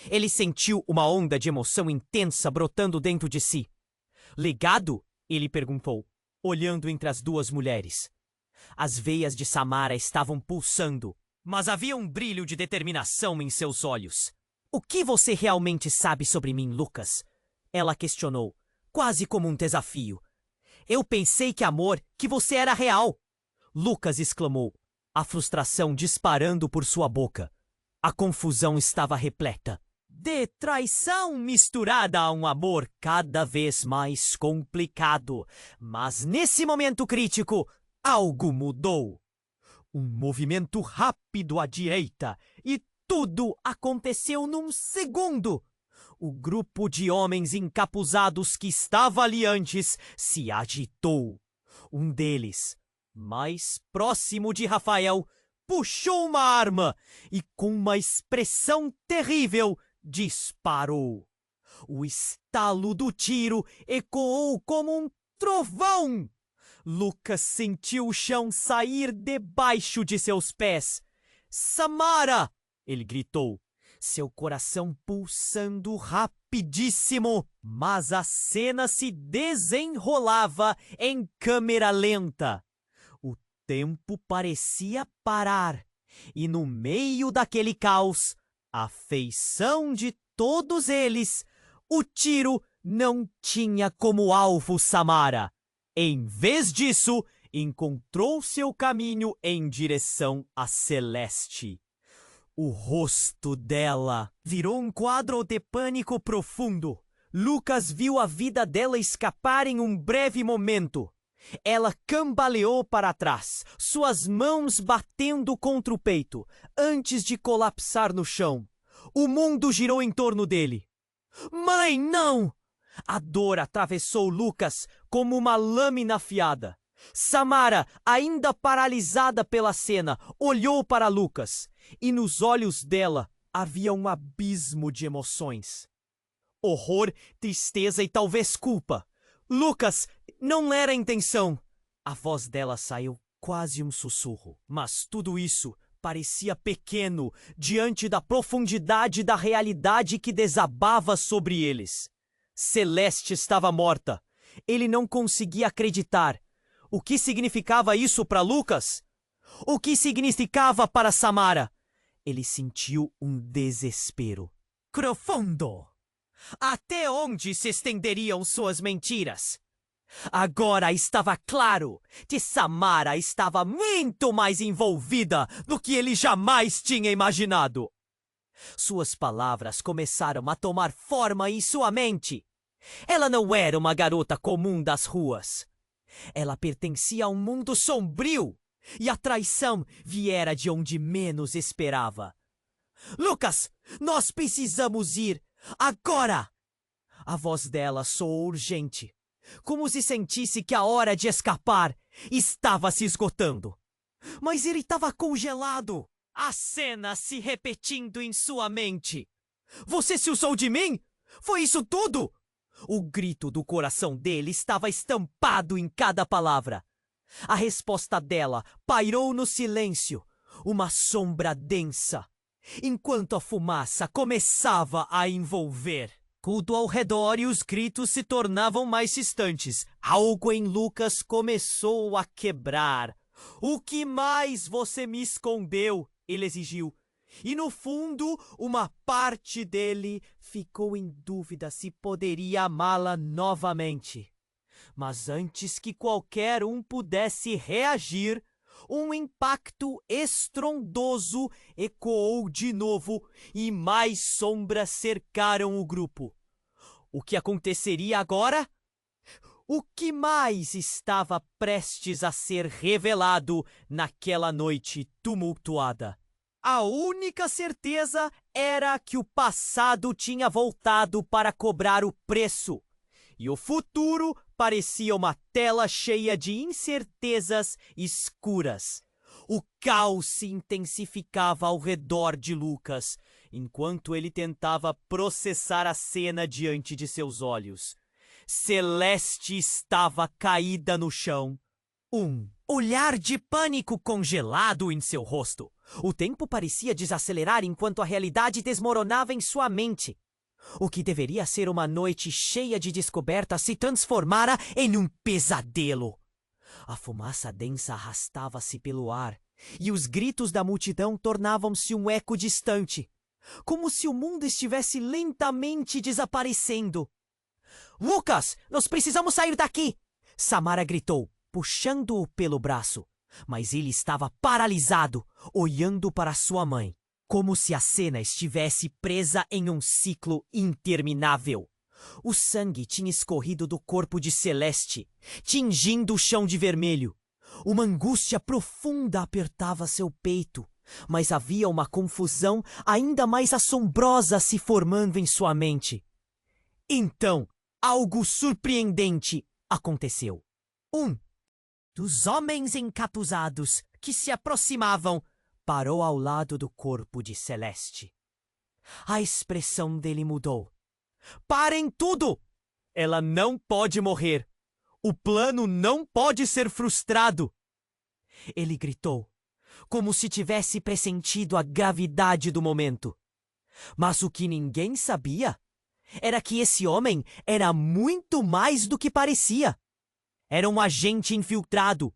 Ele sentiu uma onda de emoção intensa brotando dentro de si. Legado? Ele perguntou, olhando entre as duas mulheres. As veias de Samara estavam pulsando, mas havia um brilho de determinação em seus olhos. O que você realmente sabe sobre mim, Lucas? Ela questionou, quase como um desafio. Eu pensei que que você era real. Lucas exclamou, a frustração disparando por sua boca. A confusão estava repleta de traição misturada a um amor cada vez mais complicado. Mas nesse momento crítico, algo mudou. Um movimento rápido à direita e tudo aconteceu num segundo. O grupo de homens encapuzados que estava ali antes se agitou. Um deles, mais próximo de Rafael, puxou uma arma e, com uma expressão terrível, disparou. O estalo do tiro ecoou como um trovão. Lucas sentiu o chão sair debaixo de seus pés. Samara! Ele gritou, seu coração pulsando rapidíssimo, mas a cena se desenrolava em câmera lenta. O tempo parecia parar, e no meio daquele caos, a feição de todos eles, o tiro não tinha como alvo Samara. Em vez disso, encontrou seu caminho em direção a Celeste. O rosto dela virou um quadro de pânico profundo. Lucas viu a vida dela escapar em um breve momento. Ela cambaleou para trás, suas mãos batendo contra o peito, antes de colapsar no chão. O mundo girou em torno dele. Mãe, não! A dor atravessou Lucas como uma lâmina afiada. Samara, ainda paralisada pela cena, olhou para Lucas, e nos olhos dela havia um abismo de emoções. Horror, tristeza e talvez culpa. Lucas, não era a intenção. A voz dela saiu quase um sussurro, mas tudo isso parecia pequeno diante da profundidade da realidade que desabava sobre eles. Celeste estava morta. Ele não conseguia acreditar. O que significava isso para Lucas? O que significava para Samara? Ele sentiu um desespero profundo. Até onde se estenderiam suas mentiras? Agora estava claro que Samara estava muito mais envolvida do que ele jamais tinha imaginado. Suas palavras começaram a tomar forma em sua mente. Ela não era uma garota comum das ruas. Ela pertencia a um mundo sombrio, e a traição viera de onde menos esperava. Lucas, nós precisamos ir agora! A voz dela soou urgente, como se sentisse que a hora de escapar estava se esgotando. Mas ele estava congelado, a cena se repetindo em sua mente. Você se usou de mim? Foi isso tudo? O grito do coração dele estava estampado em cada palavra. A resposta dela pairou no silêncio, uma sombra densa, enquanto a fumaça começava a envolver. Tudo ao redor e os gritos se tornavam mais distantes. Algo em Lucas começou a quebrar. O que mais você me escondeu? Ele exigiu. E no fundo, uma parte dele ficou em dúvida se poderia amá-la novamente. Mas antes que qualquer um pudesse reagir, um impacto estrondoso ecoou de novo e mais sombras cercaram o grupo. O que aconteceria agora? O que mais estava prestes a ser revelado naquela noite tumultuada? A única certeza era que o passado tinha voltado para cobrar o preço, e o futuro parecia uma tela cheia de incertezas escuras. O caos se intensificava ao redor de Lucas, enquanto ele tentava processar a cena diante de seus olhos. Celeste estava caída no chão. Um olhar de pânico congelado em seu rosto. O tempo parecia desacelerar enquanto a realidade desmoronava em sua mente. O que deveria ser uma noite cheia de descobertas se transformara em um pesadelo. A fumaça densa arrastava-se pelo ar, e os gritos da multidão tornavam-se um eco distante, como se o mundo estivesse lentamente desaparecendo. Lucas, nós precisamos sair daqui! Samara gritou, puxando-o pelo braço, mas ele estava paralisado, olhando para sua mãe, como se a cena estivesse presa em um ciclo interminável. O sangue tinha escorrido do corpo de Celeste, tingindo o chão de vermelho. Uma angústia profunda apertava seu peito, mas havia uma confusão ainda mais assombrosa se formando em sua mente. Então, algo surpreendente aconteceu. Um dos homens encapuzados que se aproximavam parou ao lado do corpo de Celeste. A expressão dele mudou. Parem tudo! Ela não pode morrer. O plano não pode ser frustrado. Ele gritou, como se tivesse pressentido a gravidade do momento. Mas o que ninguém sabia era que esse homem era muito mais do que parecia. Era um agente infiltrado,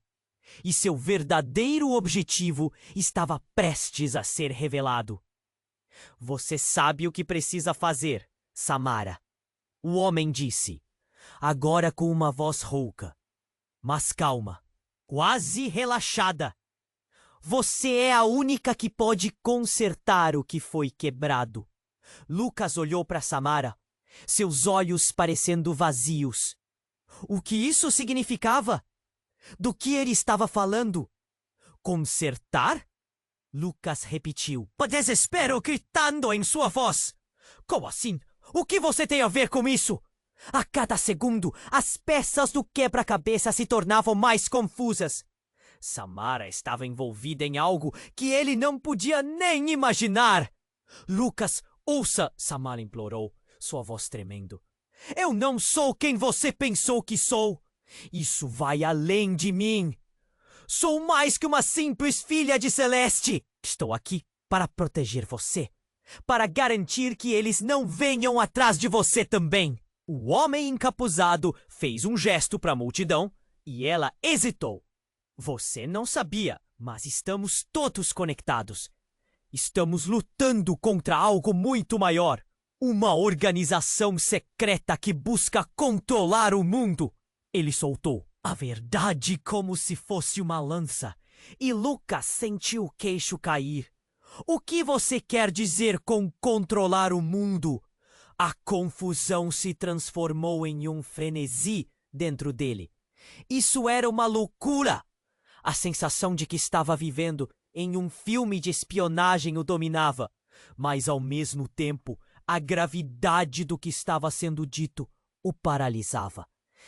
e seu verdadeiro objetivo estava prestes a ser revelado. Você sabe o que precisa fazer, Samara. O homem disse, agora com uma voz rouca, mas calma, quase relaxada. Você é a única que pode consertar o que foi quebrado. Lucas olhou para Samara, seus olhos parecendo vazios. O que isso significava? Do que ele estava falando? Consertar? Lucas repetiu, desespero gritando em sua voz. Como assim? O que você tem a ver com isso? A cada segundo, as peças do quebra-cabeça se tornavam mais confusas. Samara estava envolvida em algo que ele não podia nem imaginar. Lucas, ouça, Samara implorou, sua voz tremendo. Eu não sou quem você pensou que sou. Isso vai além de mim. Sou mais que uma simples filha de Celeste. Estou aqui para proteger você, para garantir que eles não venham atrás de você também. O homem encapuzado fez um gesto para a multidão e ela hesitou. Você não sabia, mas estamos todos conectados. Estamos lutando contra algo muito maior. Uma organização secreta que busca controlar o mundo. Ele soltou a verdade como se fosse uma lança, e Lucas sentiu o queixo cair. O que você quer dizer com controlar o mundo? A confusão se transformou em um frenesi dentro dele. Isso era uma loucura! A sensação de que estava vivendo em um filme de espionagem o dominava, mas ao mesmo tempo a gravidade do que estava sendo dito o paralisava.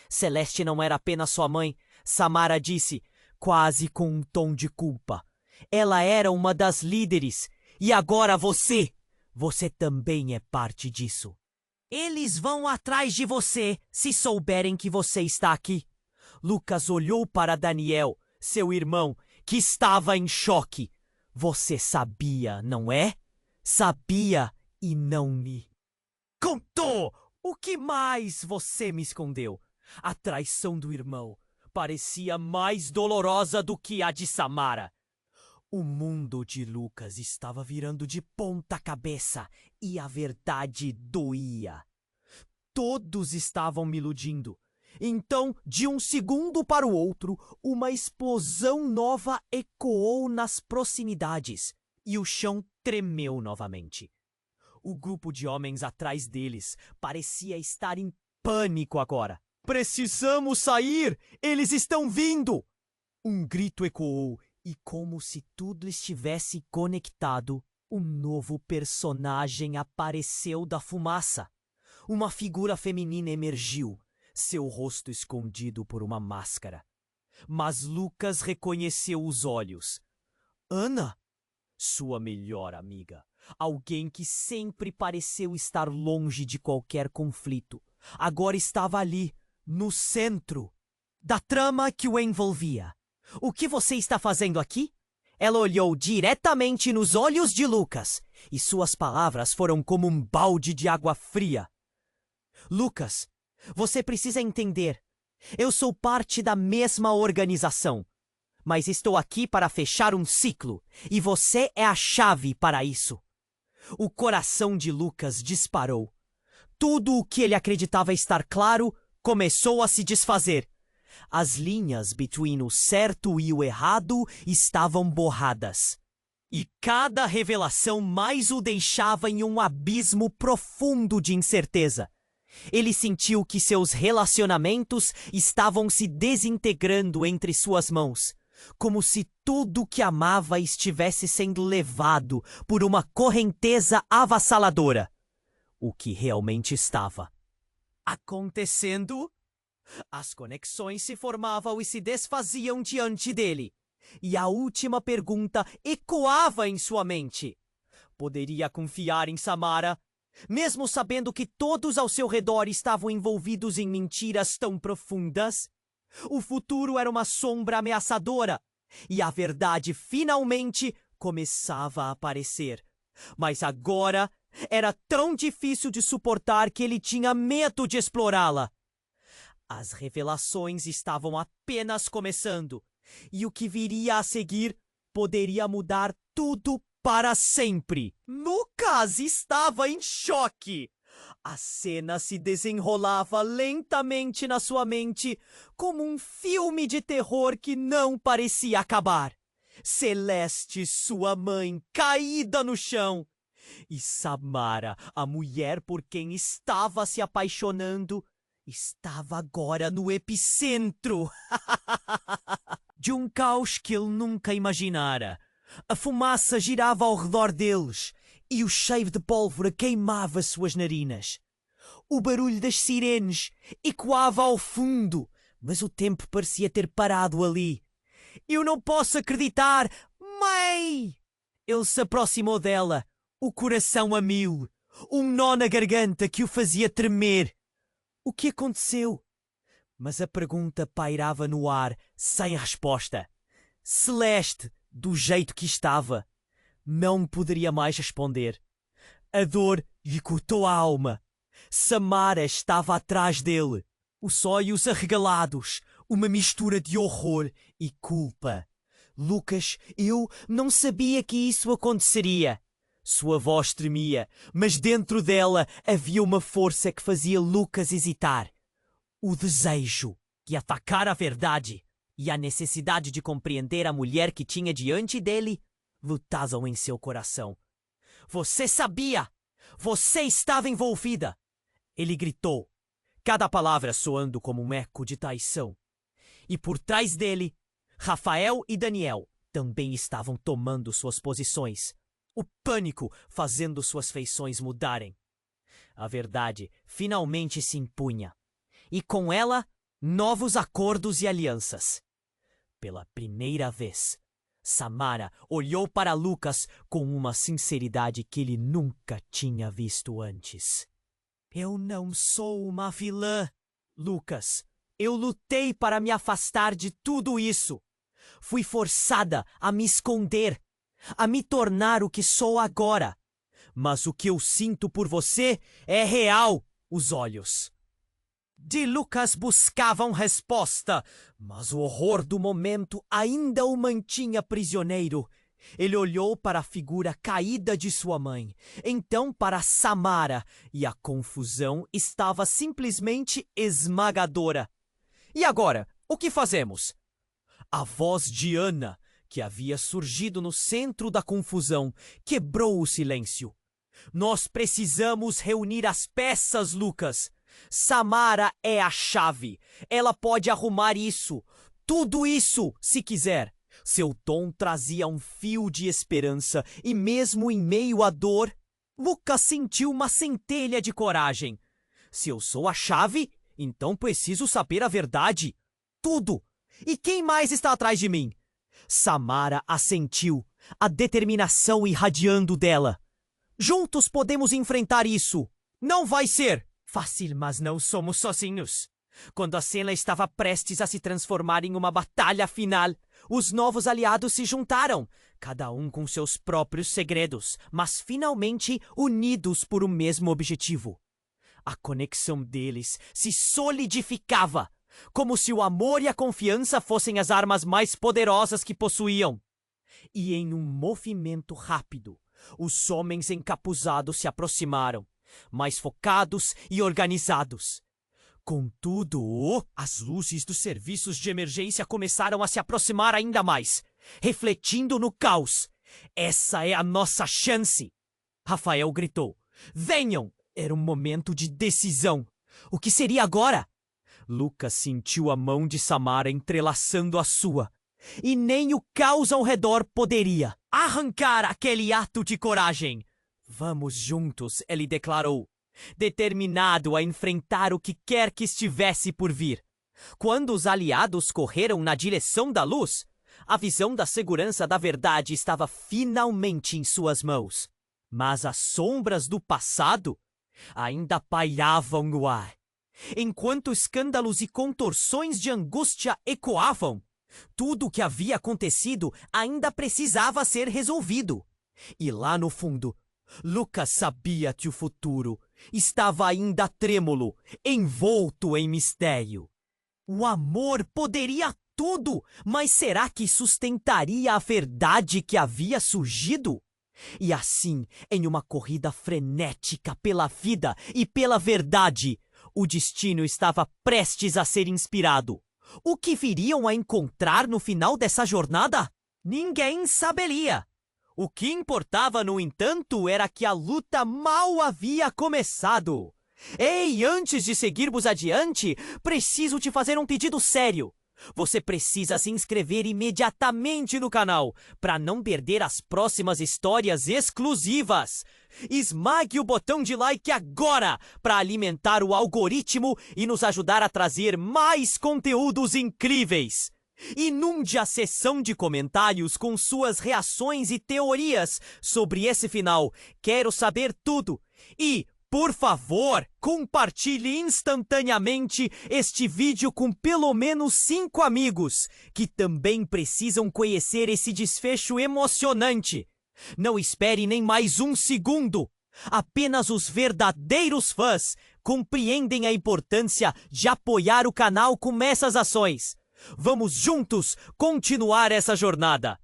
Celeste não era apenas sua mãe, Samara disse, quase com um tom de culpa. Ela era uma das líderes, e agora você também é parte disso. Eles vão atrás de você se souberem que você está aqui. Lucas olhou para Daniel, seu irmão, que estava em choque. Você sabia, não é? Sabia e não me contou! O que mais você me escondeu? A traição do irmão parecia mais dolorosa do que a de Samara. O mundo de Lucas estava virando de ponta cabeça e a verdade doía. Todos estavam me iludindo. Então, de um segundo para o outro, uma explosão nova ecoou nas proximidades e o chão tremeu novamente. O grupo de homens atrás deles parecia estar em pânico agora. Precisamos sair! Eles estão vindo! Um grito ecoou e, como se tudo estivesse conectado, um novo personagem apareceu da fumaça. Uma figura feminina emergiu, seu rosto escondido por uma máscara. Mas Lucas reconheceu os olhos. Ana, sua melhor amiga, alguém que sempre pareceu estar longe de qualquer conflito, agora estava ali, no centro da trama que o envolvia. O que você está fazendo aqui? Ela olhou diretamente nos olhos de Lucas, e suas palavras foram como um balde de água fria. Lucas, você precisa entender. Eu sou parte da mesma organização, mas estou aqui para fechar um ciclo, e você é a chave para isso. O coração de Lucas disparou. Tudo o que ele acreditava estar claro começou a se desfazer. As linhas between o certo e o errado estavam borradas. E cada revelação mais o deixava em um abismo profundo de incerteza. Ele sentiu que seus relacionamentos estavam se desintegrando entre suas mãos, como se tudo que amava estivesse sendo levado por uma correnteza avassaladora. O que realmente estava acontecendo? As conexões se formavam e se desfaziam diante dele. E a última pergunta ecoava em sua mente. Poderia confiar em Samara, mesmo sabendo que todos ao seu redor estavam envolvidos em mentiras tão profundas? O futuro era uma sombra ameaçadora, e a verdade finalmente começava a aparecer. Mas agora era tão difícil de suportar que ele tinha medo de explorá-la. As revelações estavam apenas começando, e o que viria a seguir poderia mudar tudo para sempre. Lucas estava em choque. A cena se desenrolava lentamente na sua mente, como um filme de terror que não parecia acabar. Celeste, sua mãe, caída no chão. E Samara, a mulher por quem estava se apaixonando, estava agora no epicentro de um caos que ele nunca imaginara. A fumaça girava ao redor deles e o cheiro de pólvora queimava suas narinas. O barulho das sirenes ecoava ao fundo, mas o tempo parecia ter parado ali. Eu não posso acreditar! Mãe! Ele se aproximou dela, o coração a mil, um nó na garganta que o fazia tremer. O que aconteceu? Mas a pergunta pairava no ar, sem resposta. Celeste, do jeito que estava, não poderia mais responder. A dor lhe cortou a alma. Samara estava atrás dele, os olhos arregalados, uma mistura de horror e culpa. Lucas, eu não sabia que isso aconteceria. Sua voz tremia, mas dentro dela havia uma força que fazia Lucas hesitar. O desejo de atacar a verdade e a necessidade de compreender a mulher que tinha diante dele lutavam em seu coração. Você sabia! Você estava envolvida! Ele gritou, cada palavra soando como um eco de traição. E por trás dele, Rafael e Daniel também estavam tomando suas posições, o pânico fazendo suas feições mudarem. A verdade finalmente se impunha, e com ela, novos acordos e alianças. Pela primeira vez, Samara olhou para Lucas com uma sinceridade que ele nunca tinha visto antes. Eu não sou uma vilã, Lucas. Eu lutei para me afastar de tudo isso. Fui forçada a me esconder, a me tornar o que sou agora. Mas o que eu sinto por você é real, os olhos. De Lucas buscavam resposta, mas o horror do momento ainda o mantinha prisioneiro. Ele olhou para a figura caída de sua mãe, então para Samara, e a confusão estava simplesmente esmagadora. E agora, o que fazemos? A voz de Ana, que havia surgido no centro da confusão, quebrou o silêncio. Nós precisamos reunir as peças, Lucas. Samara é a chave. Ela pode arrumar isso, tudo isso, se quiser. Seu tom trazia um fio de esperança e mesmo em meio à dor, Lucas sentiu uma centelha de coragem. Se eu sou a chave, então preciso saber a verdade. Tudo. E quem mais está atrás de mim? Samara assentiu, a determinação irradiando dela. Juntos podemos enfrentar isso. Não vai ser fácil, mas não somos sozinhos. Quando a cena estava prestes a se transformar em uma batalha final, os novos aliados se juntaram, cada um com seus próprios segredos, mas finalmente unidos por um mesmo objetivo. A conexão deles se solidificava, como se o amor e a confiança fossem as armas mais poderosas que possuíam. E em um movimento rápido, os homens encapuzados se aproximaram, mais focados e organizados. Contudo, as luzes dos serviços de emergência começaram a se aproximar ainda mais, refletindo no caos. Essa é a nossa chance! Rafael gritou. Venham! Era um momento de decisão. O que seria agora? Lucas sentiu a mão de Samara entrelaçando a sua. E nem o caos ao redor poderia arrancar aquele ato de coragem. Vamos juntos, ele declarou, determinado a enfrentar o que quer que estivesse por vir. Quando os aliados correram na direção da luz, a visão da segurança da verdade estava finalmente em suas mãos. Mas as sombras do passado ainda pairavam no ar. Enquanto escândalos e contorções de angústia ecoavam, tudo o que havia acontecido ainda precisava ser resolvido. E lá no fundo, Lucas sabia que o futuro estava ainda trêmulo, envolto em mistério. O amor poderia tudo, mas será que sustentaria a verdade que havia surgido? E assim, em uma corrida frenética pela vida e pela verdade, o destino estava prestes a ser inspirado. O que viriam a encontrar no final dessa jornada? Ninguém saberia. O que importava, no entanto, era que a luta mal havia começado. Ei, antes de seguirmos adiante, preciso te fazer um pedido sério. Você precisa se inscrever imediatamente no canal para não perder as próximas histórias exclusivas. Esmague o botão de like agora para alimentar o algoritmo e nos ajudar a trazer mais conteúdos incríveis. Inunde a seção de comentários com suas reações e teorias sobre esse final. Quero saber tudo. E, por favor, compartilhe instantaneamente este vídeo com pelo menos 5 amigos que também precisam conhecer esse desfecho emocionante. Não espere nem mais um segundo. Apenas os verdadeiros fãs compreendem a importância de apoiar o canal com essas ações. Vamos juntos continuar essa jornada.